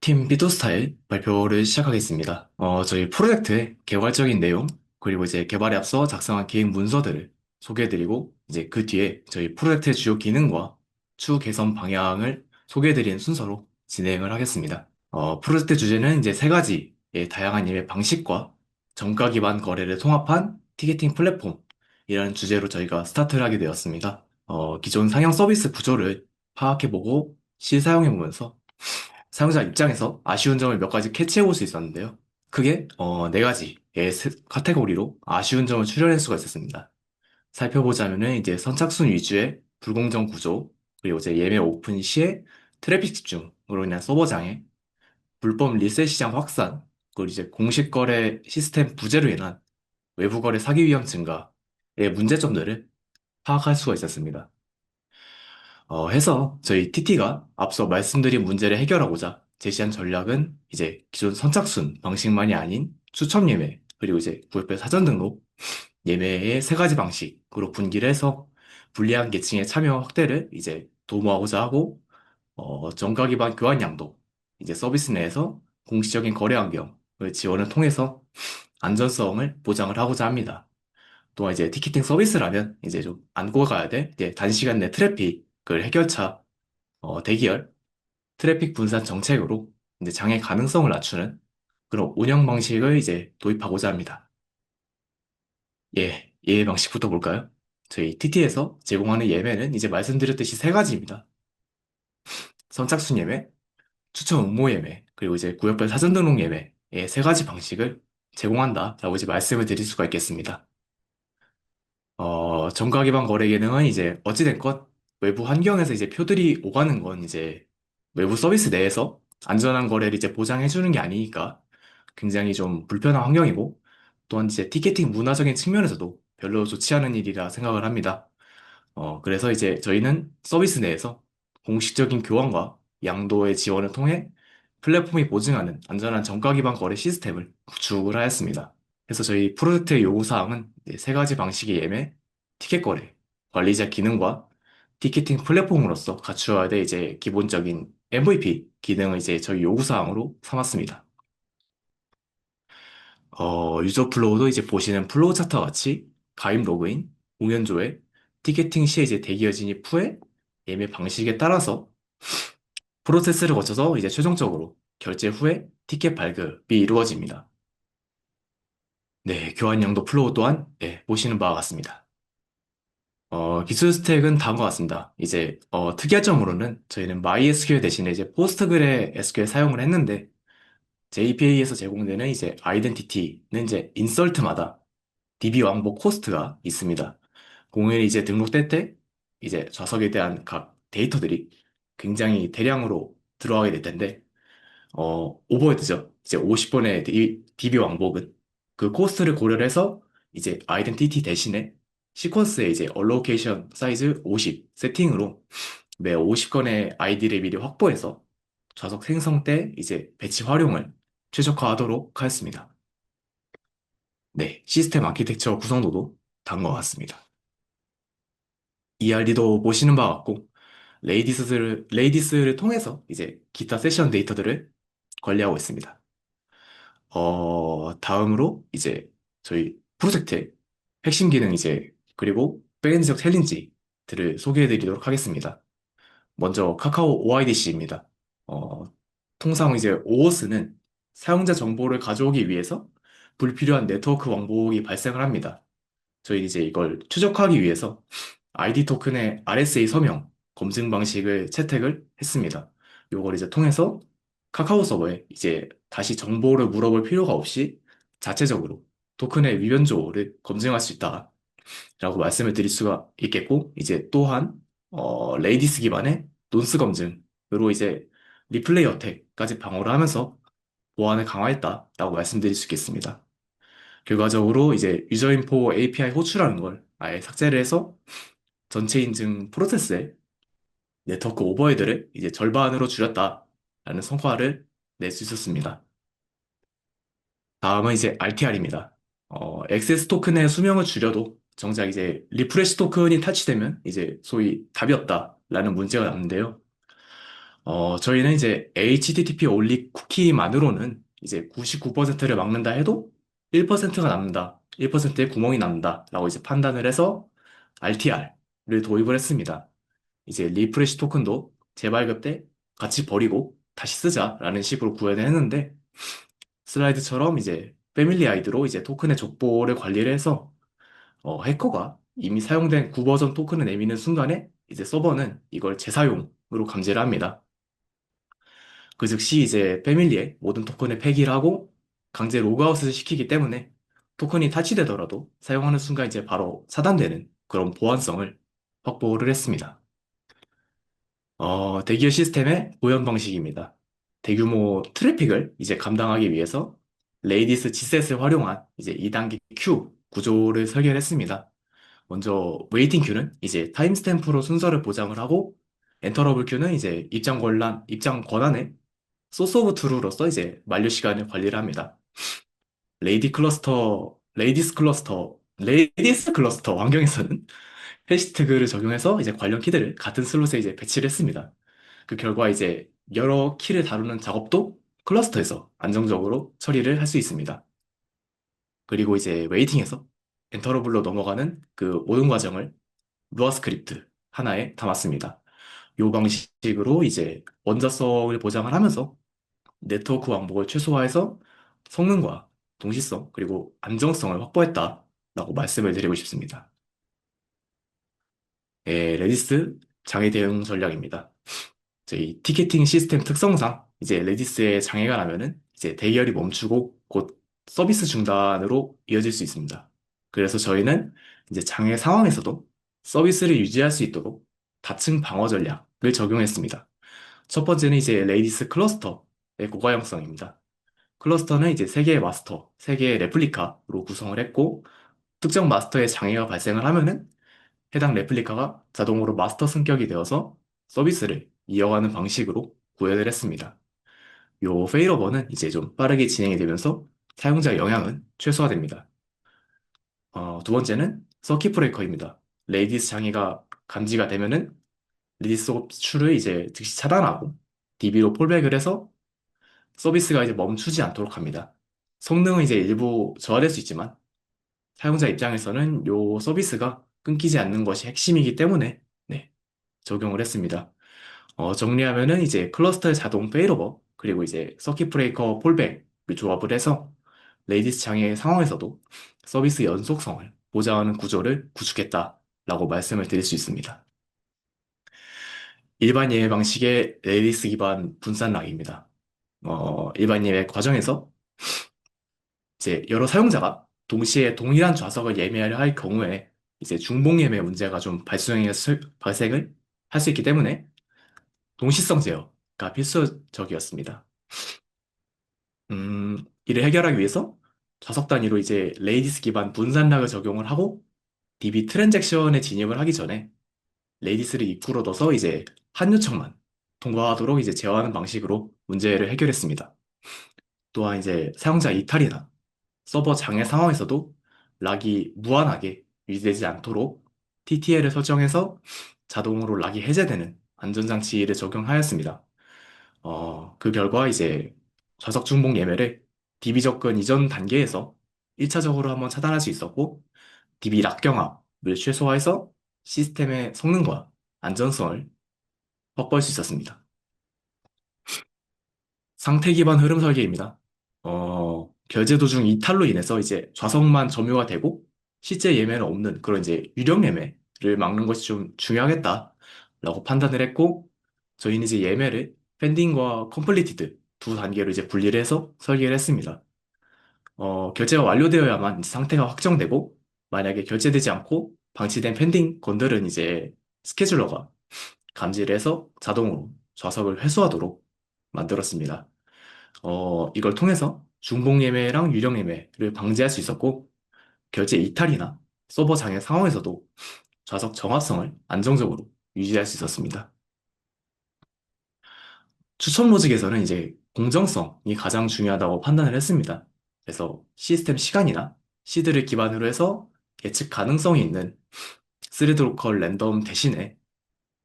팀 비토스타일 발표를 시작하겠습니다. 저희 프로젝트의 개발적인 내용, 그리고 이제 개발에 앞서 작성한 계획 문서들을 소개해드리고, 이제 그 뒤에 저희 프로젝트의 주요 기능과 추후 개선 방향을 소개해드리는 순서로 진행을 하겠습니다. 프로젝트 주제는 이제 세 가지의 다양한 예매 방식과 정가 기반 거래를 통합한 티켓팅 플랫폼이라는 주제로 저희가 스타트를 하게 되었습니다. 기존 상용 서비스 구조를 파악해보고 실사용해보면서 사용자 입장에서 아쉬운 점을 몇 가지 캐치해 볼 수 있었는데요. 크게 네 가지의 카테고리로 아쉬운 점을 추려낼 수가 있었습니다. 살펴보자면은 이제 선착순 위주의 불공정 구조, 그리고 이제 예매 오픈 시에 트래픽 집중으로 인한 서버 장애, 불법 리셋 시장 확산, 그리고 이제 공식 거래 시스템 부재로 인한 외부 거래 사기 위험 증가의 문제점들을 파악할 수가 있었습니다. 해서 저희 TT가 앞서 말씀드린 문제를 해결하고자 제시한 전략은 이제 기존 선착순 방식만이 아닌 추첨 예매, 그리고 이제 구획별 사전 등록 예매의 세 가지 방식으로 분기를 해서 불리한 계층의 참여 확대를 이제 도모하고자 하고, 정가 기반 교환 양도, 이제 서비스 내에서 공식적인 거래 환경을 지원을 통해서 안전성을 보장을 하고자 합니다. 또한 이제 티켓팅 서비스라면 이제 좀 안고 가야 될 이제 단시간 내 트래픽을 해결차 대기열 트래픽 분산 정책으로 이제 장애 가능성을 낮추는 그런 운영 방식을 이제 도입하고자 합니다. 예매 방식부터 볼까요? 저희 TT에서 제공하는 예매는 이제 말씀드렸듯이 세 가지입니다. 선착순 예매, 추천 응모 예매, 그리고 이제 구역별 사전 등록 예매의 세 가지 방식을 제공한다라고 이제 말씀을 드릴 수가 있겠습니다. 정가 기반 거래 기능은 이제 어찌됐건 외부 환경에서 이제 표들이 오가는 건 이제 외부 서비스 내에서 안전한 거래를 이제 보장해주는 게 아니니까 굉장히 좀 불편한 환경이고, 또한 이제 티켓팅 문화적인 측면에서도 별로 좋지 않은 일이라 생각을 합니다. 그래서 이제 저희는 서비스 내에서 공식적인 교환과 양도의 지원을 통해 플랫폼이 보증하는 안전한 정가 기반 거래 시스템을 구축을 하였습니다. 그래서 저희 프로젝트의 요구사항은 이제 세 가지 방식의 예매, 티켓 거래, 관리자 기능과 티켓팅 플랫폼으로서 갖추어야 될 이제 기본적인 MVP 기능을 이제 저희 요구사항으로 삼았습니다. 유저 플로우도 이제 보시는 플로우 차트와 같이 가입 로그인, 공연 조회, 티켓팅 시에 이제 대기여 진입 후에 예매 방식에 따라서 프로세스를 거쳐서 이제 최종적으로 결제 후에 티켓 발급이 이루어집니다. 네, 교환 양도 플로우 또한 보시는 바와 같습니다. 기술 스택은 다음과 같습니다. 이제 특이한 점으로는 저희는 MySQL 대신에 이제 포스트그레 SQL 사용을 했는데 JPA에서 제공되는 이제 아이덴티티는 이제 인설트마다 DB 왕복 코스트가 있습니다. 공연이 이제 등록될 때 이제 좌석에 대한 각 데이터들이 굉장히 대량으로 들어가게 될 텐데 오버헤드죠. 이제 50번의 DB 왕복은 그 코스트를 고려를 해서 이제 아이덴티티 대신에 시퀀스의 이제 얼로케이션 사이즈 50 세팅으로 매 50건의 아이디를 미리 확보해서 좌석 생성 때 이제 배치 활용을 최적화하도록 하였습니다. 네, 시스템 아키텍처 구성도도 다음과 같습니다. ERD도 보시는 바와 같고, 레이디스를 통해서 이제 기타 세션 데이터들을 관리하고 있습니다. 다음으로 이제 저희 프로젝트의 핵심 기능 이제, 그리고 백엔드적 챌린지들을 소개해 드리도록 하겠습니다. 먼저 카카오 OIDC입니다. 통상 이제 OOS는 사용자 정보를 가져오기 위해서 불필요한 네트워크 왕복이 발생을 합니다. 저희 이제 이걸 추적하기 위해서 ID 토큰의 RSA 서명 검증 방식을 채택을 했습니다. 요걸 이제 통해서 카카오 서버에 이제 다시 정보를 물어볼 필요가 없이 자체적으로 토큰의 위변조를 검증할 수 있다라고 말씀을 드릴 수가 있겠고, 이제 또한 레이디스 기반의 논스 검증으로 이제 리플레이 어택까지 방어를 하면서 보안을 강화했다라고 말씀드릴 수 있겠습니다. 결과적으로 이제 유저 인포 API 호출하는 걸 아예 삭제를 해서 전체 인증 프로세스의 네트워크 오버헤드를 이제 절반으로 줄였다라는 성과를 낼 수 있었습니다. 다음은 이제 RTR입니다. 액세스 토큰의 수명을 줄여도 정작 이제 리프레시 토큰이 탈취되면 이제 소위 답이 없다라는 문제가 남는데요. 저희는 이제 HTTP only 쿠키만으로는 이제 99%를 막는다 해도 1%가 남는다. 1%의 구멍이 남는다. 라고 이제 판단을 해서 RTR을 도입을 했습니다. 이제 리프레시 토큰도 재발급 때 같이 버리고 다시 쓰자라는 식으로 구현을 했는데 슬라이드처럼 이제 패밀리 아이드로 이제 토큰의 족보를 관리를 해서 해커가 이미 사용된 9버전 토큰을 내미는 순간에 이제 서버는 이걸 재사용으로 감지를 합니다. 그 즉시 이제 패밀리의 모든 토큰을 폐기를 하고 강제 로그아웃을 시키기 때문에 토큰이 탈취되더라도 사용하는 순간 이제 바로 차단되는 그런 보안성을 확보를 했습니다. 대기업 시스템의 보안 방식입니다. 대규모 트래픽을 이제 감당하기 위해서 레이디스 G셋을 활용한 이제 2단계 큐 구조를 설계했습니다. 먼저 웨이팅 큐는 이제 타임스탬프로 순서를 보장을 하고 엔터러블 큐는 이제 입장 권한의 소스 오브 트루로서 이제 만료 시간을 관리를 합니다. 레이디스 클러스터 환경에서는 해시태그를 적용해서 이제 관련 키들을 같은 슬롯에 이제 배치를 했습니다. 그 결과 이제 여러 키를 다루는 작업도 클러스터에서 안정적으로 처리를 할 수 있습니다. 그리고 이제 웨이팅에서 엔터러블로 넘어가는 그 모든 과정을 루아 스크립트 하나에 담았습니다. 이 방식으로 이제 원자성을 보장을 하면서 네트워크 왕복을 최소화해서 성능과 동시성 그리고 안정성을 확보했다라고 말씀을 드리고 싶습니다. 레디스 장애 대응 전략입니다. 저희 티켓팅 시스템 특성상 이제 레디스에 장애가 나면은 이제 대기열이 멈추고 곧 서비스 중단으로 이어질 수 있습니다. 그래서 저희는 이제 장애 상황에서도 서비스를 유지할 수 있도록 다층 방어 전략을 적용했습니다. 첫 번째는 이제 레디스 클러스터의 고가형성입니다. 클러스터는 이제 세 개의 레플리카로 구성을 했고 특정 마스터에 장애가 발생을 하면은 해당 레플리카가 자동으로 마스터 승격이 되어서 서비스를 이어가는 방식으로 구현을 했습니다. 요 페일오버는 이제 좀 빠르게 진행이 되면서 사용자 영향은 최소화됩니다. 두 번째는 서킷 브레이커입니다. 레이디스 장애가 감지가 되면은 리디스 호출을 이제 즉시 차단하고 DB로 폴백을 해서 서비스가 이제 멈추지 않도록 합니다. 성능은 이제 일부 저하될 수 있지만 사용자 입장에서는 요 서비스가 끊기지 않는 것이 핵심이기 때문에 네, 적용을 했습니다. 정리하면은 이제 클러스터의 자동 페일오버 그리고 이제 서킷 브레이커 폴백을 조합을 해서 레이디스 장애 상황에서도 서비스 연속성을 보장하는 구조를 구축했다라고 말씀을 드릴 수 있습니다. 일반 예외 방식의 레이디스 기반 분산 락입니다. 일반 예외 과정에서 이제 여러 사용자가 동시에 동일한 좌석을 예매하려 할 경우에 이제 중복 예매 문제가 좀 발생을 할 수 있기 때문에 동시성 제어가 필수적이었습니다. 이를 해결하기 위해서 좌석 단위로 이제 레이디스 기반 분산락을 적용을 하고 DB 트랜잭션에 진입을 하기 전에 레이디스를 입구로 둬서 이제 한 요청만 통과하도록 이제 제어하는 방식으로 문제를 해결했습니다. 또한 이제 사용자 이탈이나 서버 장애 상황에서도 락이 무한하게 유지되지 않도록 TTL을 설정해서 자동으로 락이 해제되는 안전장치를 적용하였습니다. 그 결과 이제 좌석 중복 예매를 DB 접근 이전 단계에서 1차적으로 한번 차단할 수 있었고, DB 락 경합을 최소화해서 시스템의 성능과 안전성을 확보할 수 있었습니다. 상태 기반 흐름 설계입니다. 결제 도중 이탈로 인해서 이제 좌석만 점유가 되고 실제 예매는 없는 그런 이제 유령 예매를 막는 것이 좀 중요하겠다라고 판단을 했고 저희는 이제 예매를 펜딩과 컴플리티드 두 단계로 이제 분리를 해서 설계를 했습니다. 결제가 완료되어야만 이제 상태가 확정되고 만약에 결제되지 않고 방치된 펜딩 건들은 이제 스케줄러가 감지를 해서 자동으로 좌석을 회수하도록 만들었습니다. 이걸 통해서 중복 예매랑 유령 예매를 방지할 수 있었고, 결제 이탈이나 서버 장애 상황에서도 좌석 정합성을 안정적으로 유지할 수 있었습니다. 추천 로직에서는 이제 공정성이 가장 중요하다고 판단을 했습니다. 그래서 시스템 시간이나 시드를 기반으로 해서 예측 가능성이 있는 스레드 로컬 랜덤 대신에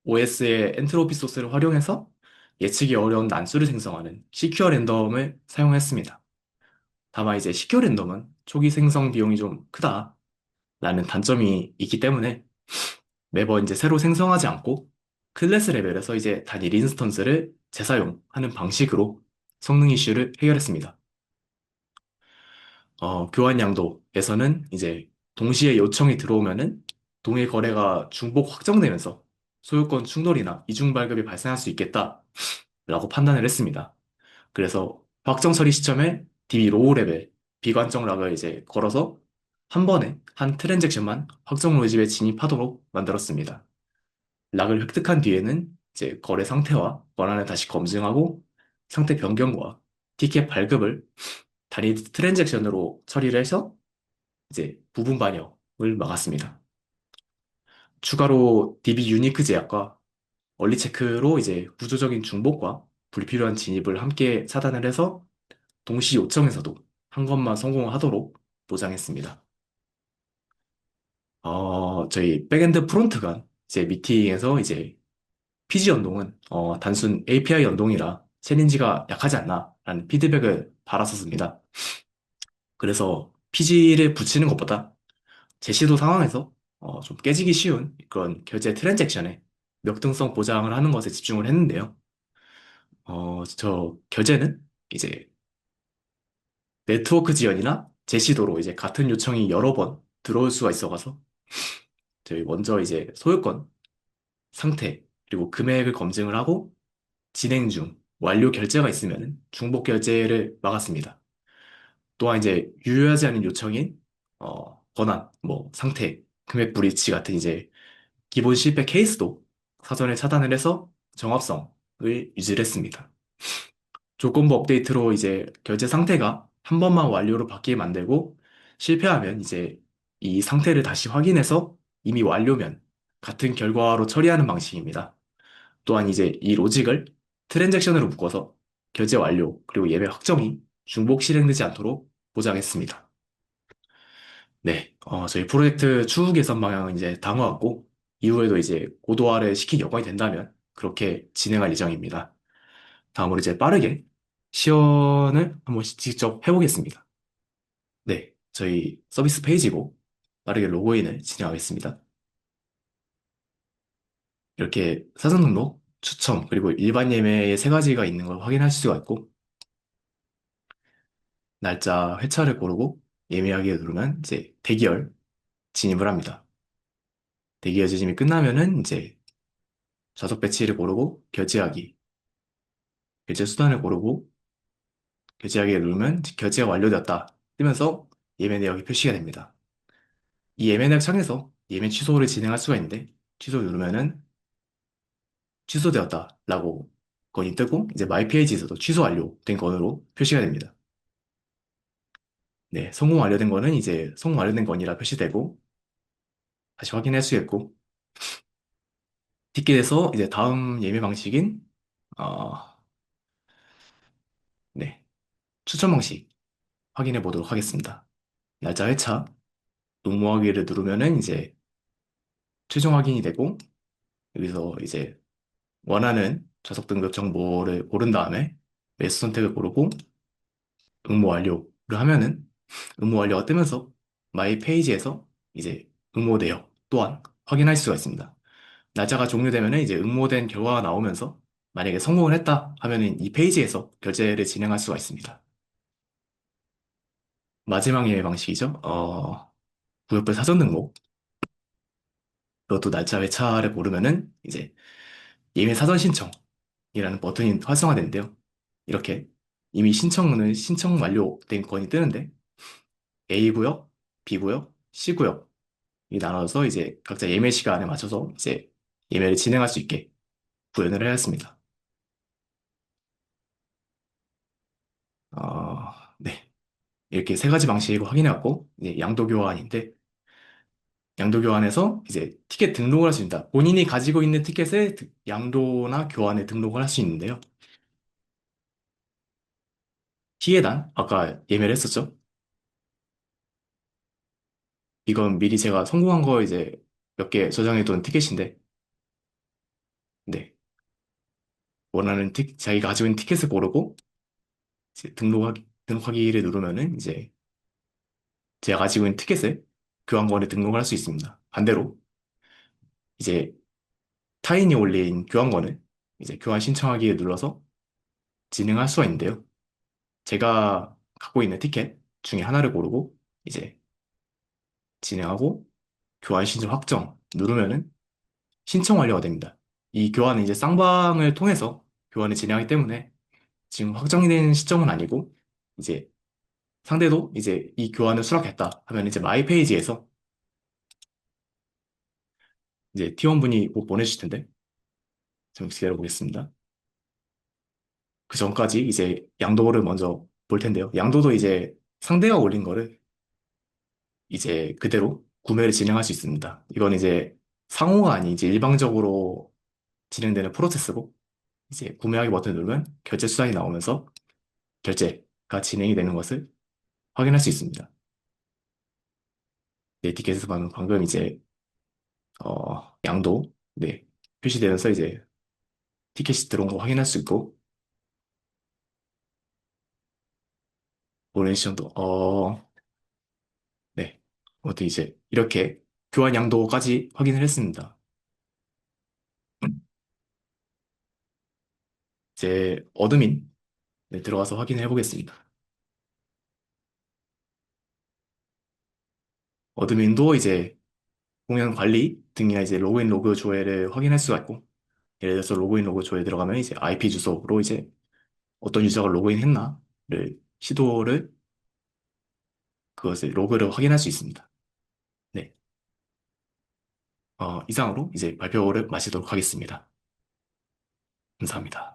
OS의 엔트로피 소스를 활용해서 예측이 어려운 난수를 생성하는 시큐어 랜덤을 사용했습니다. 다만 이제 시큐어 랜덤은 초기 생성 비용이 좀 크다라는 단점이 있기 때문에 매번 이제 새로 생성하지 않고 클래스 레벨에서 이제 단일 인스턴스를 재사용하는 방식으로 성능 이슈를 해결했습니다. 교환 양도에서는 이제 동시에 요청이 들어오면은 동일 거래가 중복 확정되면서 소유권 충돌이나 이중 발급이 발생할 수 있겠다라고 판단을 했습니다. 그래서 확정 처리 시점에 DB 로우 레벨 비관적 락을 이제 걸어서 한 번에 한 트랜잭션만 확정 로집에 진입하도록 만들었습니다. 락을 획득한 뒤에는 이제 거래 상태와 권한을 다시 검증하고 상태 변경과 티켓 발급을 단위 트랜잭션으로 처리를 해서 이제 부분 반영을 막았습니다. 추가로 DB 유니크 제약과 얼리 체크로 이제 구조적인 중복과 불필요한 진입을 함께 차단을 해서 동시 요청에서도 한 것만 성공하도록 보장했습니다. 저희 백엔드 프론트 간 이제 미팅에서 이제 PG 연동은 단순 API 연동이라 챌린지가 약하지 않나라는 피드백을 받았었습니다. 그래서 PG를 붙이는 것보다 제시도 상황에서 좀 깨지기 쉬운 그런 결제 트랜잭션에 역등성 보장을 하는 것에 집중을 했는데요. 저 결제는 이제 네트워크 지연이나 제시도로 이제 같은 요청이 여러 번 들어올 수가 있어가서 저희 먼저 이제 소유권 상태 그리고 금액을 검증을 하고 진행 중 완료 결제가 있으면 중복 결제를 막았습니다. 또한 이제 유효하지 않은 요청인 권한, 뭐 상태, 금액 불이치 같은 이제 기본 실패 케이스도 사전에 차단을 해서 정합성을 유지를 했습니다. 조건부 업데이트로 이제 결제 상태가 한 번만 완료로 바뀌게 만들고 실패하면 이제 이 상태를 다시 확인해서 이미 완료면 같은 결과로 처리하는 방식입니다. 또한 이제 이 로직을 트랜잭션으로 묶어서 결제 완료 그리고 예매 확정이 중복 실행되지 않도록 보장했습니다. 네, 저희 프로젝트 추후 개선 방향은 이제 담아왔고 이후에도 이제 고도화를 시킬 여건이 된다면 그렇게 진행할 예정입니다. 다음으로 이제 빠르게 시연을 한번 직접 해보겠습니다. 네, 저희 서비스 페이지고 빠르게 로그인을 진행하겠습니다. 이렇게 사전 등록, 추첨, 그리고 일반 예매의 세 가지가 있는 걸 확인할 수가 있고 날짜, 회차를 고르고 예매하기를 누르면 이제 대기열 진입을 합니다. 대기열 진입이 끝나면은 이제 좌석 배치를 고르고 결제하기, 결제 수단을 고르고 결제하기를 누르면 결제가 완료되었다 뜨면서 예매 내역이 표시가 됩니다. 이 예매 내역 창에서 예매 취소를 진행할 수가 있는데 취소 누르면은 취소되었다라고 건이 뜨고 이제 마이 페이지에서도 취소 완료된 건으로 표시가 됩니다. 네, 성공 완료된 거는 이제 성공 완료된 건이라 표시되고 다시 확인할 수 있고 티켓에서 이제 다음 예매 방식인 어, 네, 추천 방식 확인해 보도록 하겠습니다. 날짜 회차 응모하기를 누르면은 이제 최종 확인이 되고 여기서 이제 원하는 좌석 등급 정보를 고른 다음에 매수 선택을 고르고 응모 완료를 하면은 응모 완료가 뜨면서 마이 페이지에서 이제 응모 내역 또한 확인할 수가 있습니다. 날짜가 종료되면은 이제 응모된 결과가 나오면서 만약에 성공을 했다 하면은 이 페이지에서 결제를 진행할 수가 있습니다. 마지막 예매 방식이죠. 구역별 사전 등록. 그것도 날짜 회차를 고르면은 이제 예매 사전 신청이라는 버튼이 활성화되는데요. 이렇게 이미 신청은 신청 완료된 건이 뜨는데 A구역, B구역, C구역이 나눠서 이제 각자 예매 시간에 맞춰서 이제 예매를 진행할 수 있게 구현을 하였습니다. 네. 이렇게 세 가지 방식으로 확인해왔고, 이제 양도 교환인데, 양도 교환에서 이제 티켓 등록을 할 수 있다. 본인이 가지고 있는 티켓에 양도나 교환에 등록을 할 수 있는데요. 희예단, 아까 예매를 했었죠? 이건 미리 제가 성공한 거 이제 몇 개 저장해둔 티켓인데, 네. 원하는 자기가 가지고 있는 티켓을 고르고 이제 등록하기를 누르면은 이제 제가 가지고 있는 티켓을 교환권에 등록을 할 수 있습니다. 반대로 이제 타인이 올린 교환권을 이제 교환 신청하기에 눌러서 진행할 수가 있는데요. 제가 갖고 있는 티켓 중에 하나를 고르고 이제 진행하고 교환 신청 확정 누르면은 신청 완료가 됩니다. 이 교환은 이제 쌍방을 통해서 교환을 진행하기 때문에 지금 확정이 된 시점은 아니고 이제 상대도 이제 이 교환을 수락했다 하면 이제 마이 페이지에서 이제 팀원분이 곧 보내주실 텐데 좀 기다려 보겠습니다. 그 전까지 이제 양도를 먼저 볼 텐데요. 양도도 이제 상대가 올린 거를 이제 그대로 구매를 진행할 수 있습니다. 이건 이제 상호가 아닌 이제 일방적으로 진행되는 프로세스고 이제 구매하기 버튼을 누르면 결제 수단이 나오면서 결제가 진행이 되는 것을 확인할 수 있습니다. 네, 티켓에서 방금 이제 양도 네, 표시되면서 이제 티켓이 들어온 거 확인할 수 있고 오랜 시간도 네, 아무튼 이제 이렇게 교환 양도까지 확인을 했습니다. 이제 어드민 네, 들어가서 확인해 보겠습니다. 어드민도 이제 공연 관리 등이나 이제 로그인 로그 조회를 확인할 수가 있고 예를 들어서 로그인 로그 조회에 들어가면 이제 IP 주소로 이제 어떤 유저가 로그인 했나를 시도를 그것을 로그를 확인할 수 있습니다. 네, 이상으로 이제 발표를 마치도록 하겠습니다. 감사합니다.